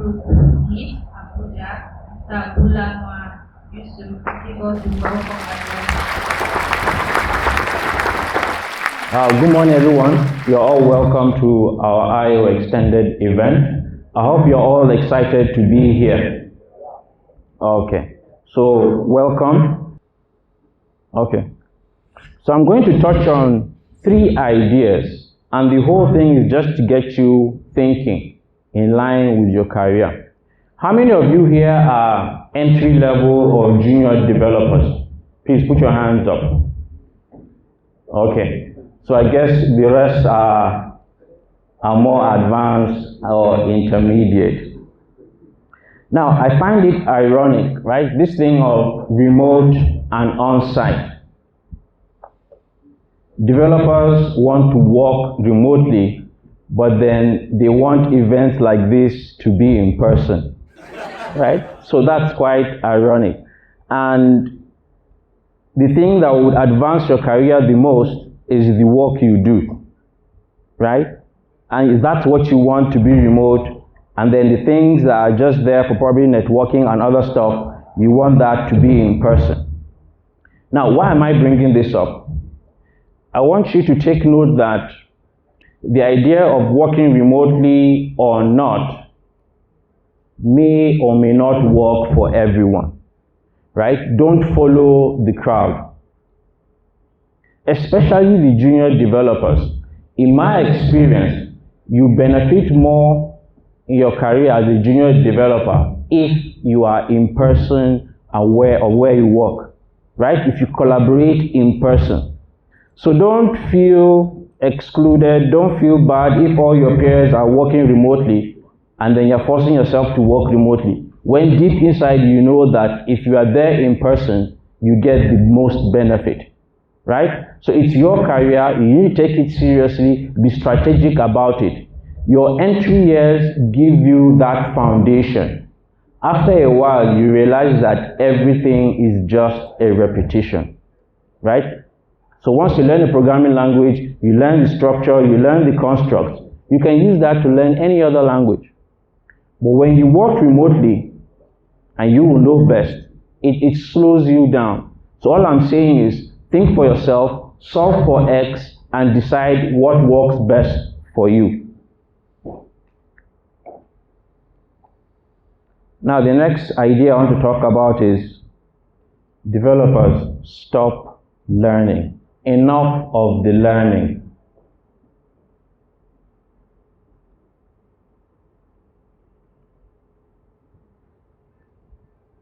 Group in Abuja, Mr. Bulama Yusuf, give us a welcome address. Good morning, everyone. You're all welcome to our IO extended event. I hope you're all excited to be here. Okay, so welcome. Okay, so I'm going to touch on 3 ideas, and the whole thing is just to get you thinking in line with your career. How many of you here are entry-level or junior developers? Please put your hands up. Okay, so I guess the rest are more advanced or intermediate. Now, I find it ironic, right? This thing of remote and on-site. Developers want to work remotely, but then they want events like this to be in person, right? So that's quite ironic. And the thing that would advance your career the most is the work you do, right? And that's what you want to be remote, and then the things that are just there for probably networking and other stuff, you want that to be in person. Now, why am I bringing this up? I want you to take note that the idea of working remotely or not may or may not work for everyone, right? Don't follow the crowd. Especially the junior developers. In my experience, you benefit more in your career as a junior developer if you are in person aware of where you work, right? If you collaborate in person. So don't feel excluded, don't feel bad if all your peers are working remotely and then you're forcing yourself to work remotely. When deep inside you know that if you are there in person, you get the most benefit, right? So it's your career, you need to take it seriously, be strategic about it. Your entry years give you that foundation. After a while, you realize that everything is just a repetition, right? So once you learn a programming language, you learn the structure, you learn the constructs, you can use that to learn any other language. But when you work remotely, and you will know best, it slows you down. So all I'm saying is, think for yourself, solve for X, and decide what works best for you. Now, the next idea I want to talk about is developers stop learning. Enough of the learning.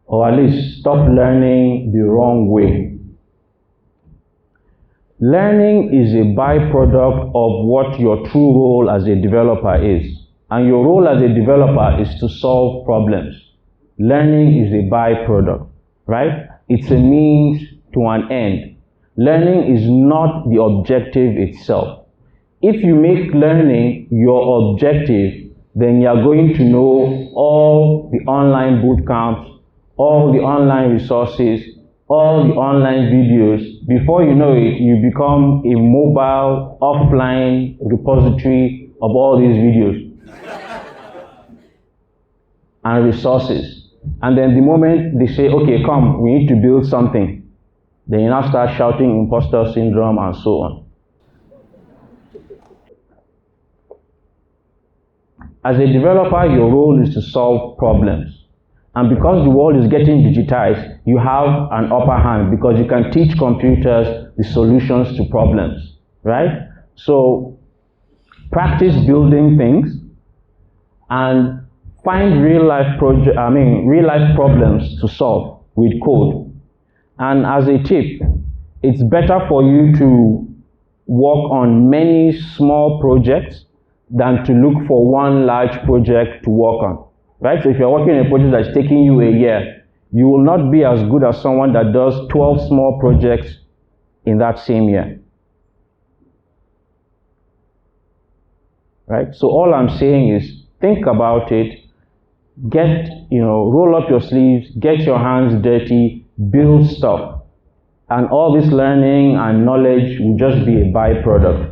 Or at least stop learning the wrong way. Learning is a byproduct of what your true role as a developer is. And your role as a developer is to solve problems. Learning is a byproduct, right? It's a means to an end. Learning is not the objective itself. If you make learning your objective, then you are going to know all the online boot camps, all the online resources, all the online videos. Before you know it, you become a mobile, offline repository of all these videos and resources. And then the moment they say, okay, come, we need to build something, then you now start shouting imposter syndrome and so on. As a developer, your role is to solve problems. And because the world is getting digitized, you have an upper hand because you can teach computers the solutions to problems, right? So practice building things and find real life problems to solve with code. And as a tip, it's better for you to work on many small projects than to look for one large project to work on, right? So if you're working on a project that's taking you a year, you will not be as good as someone that does 12 small projects in that same year, right? So all I'm saying is think about it, roll up your sleeves, get your hands dirty, build stuff, and all this learning and knowledge will just be a byproduct.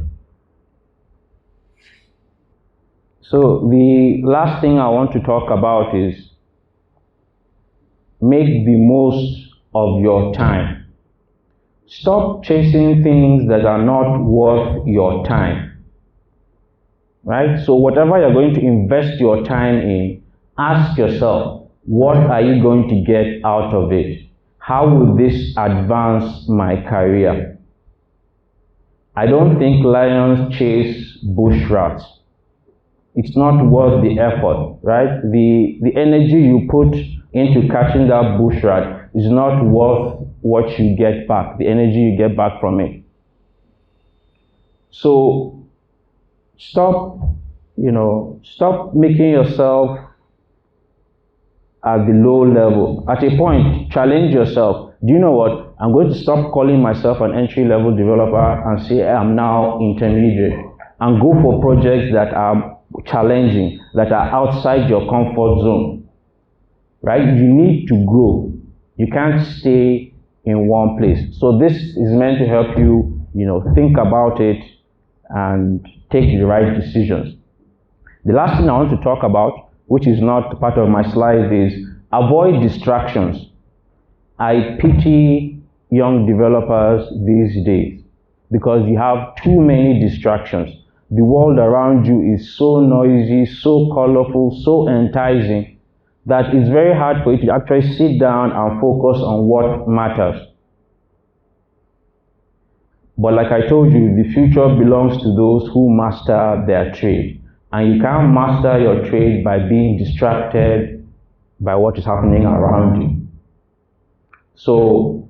So the last thing I want to talk about is make the most of your time. Stop chasing things that are not worth your time. Right? So whatever you're going to invest your time in, ask yourself, what are you going to get out of it? How will this advance my career? I don't think lions chase bush rats. It's not worth the effort, right? The energy you put into catching that bush rat is not worth what you get back, the energy you get back from it. So stop making yourself at the low level. At a point, challenge yourself. Do you know what? I'm going to stop calling myself an entry-level developer and say I'm now intermediate, and go for projects that are challenging, that are outside your comfort zone. Right? You need to grow. You can't stay in one place. So this is meant to help you, think about it and take the right decisions. The last thing I want to talk about, which is not part of my slides, is avoid distractions. I pity young developers these days because you have too many distractions. The world around you is so noisy, so colorful, so enticing that it's very hard for you to actually sit down and focus on what matters. But like I told you, the future belongs to those who master their trade. And you can't master your trade by being distracted by what is happening around you. So,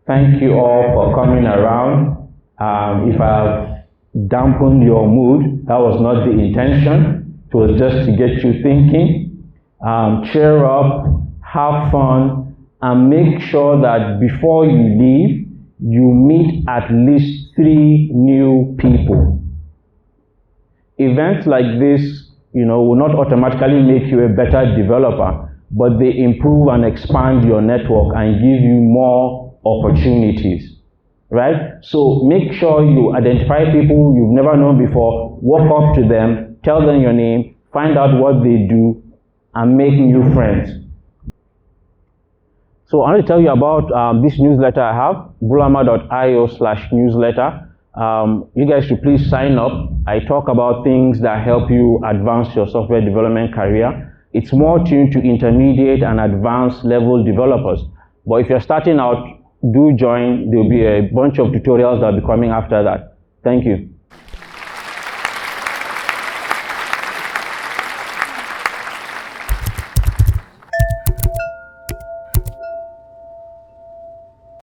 thank you all for coming around. If I've dampened your mood, that was not the intention. It was just to get you thinking. Cheer up, have fun, and make sure that before you leave, you meet at least 3 new people. Events like this, will not automatically make you a better developer, but they improve and expand your network and give you more opportunities, right? So make sure you identify people you've never known before, walk up to them, tell them your name, find out what they do, and make new friends. So I want to tell you about this newsletter I have, bulama.io/newsletter. You guys should please sign up. I talk about things that help you advance your software development career. It's more tuned to intermediate and advanced level developers. But if you're starting out, do join. There'll be a bunch of tutorials that will be coming after that. Thank you.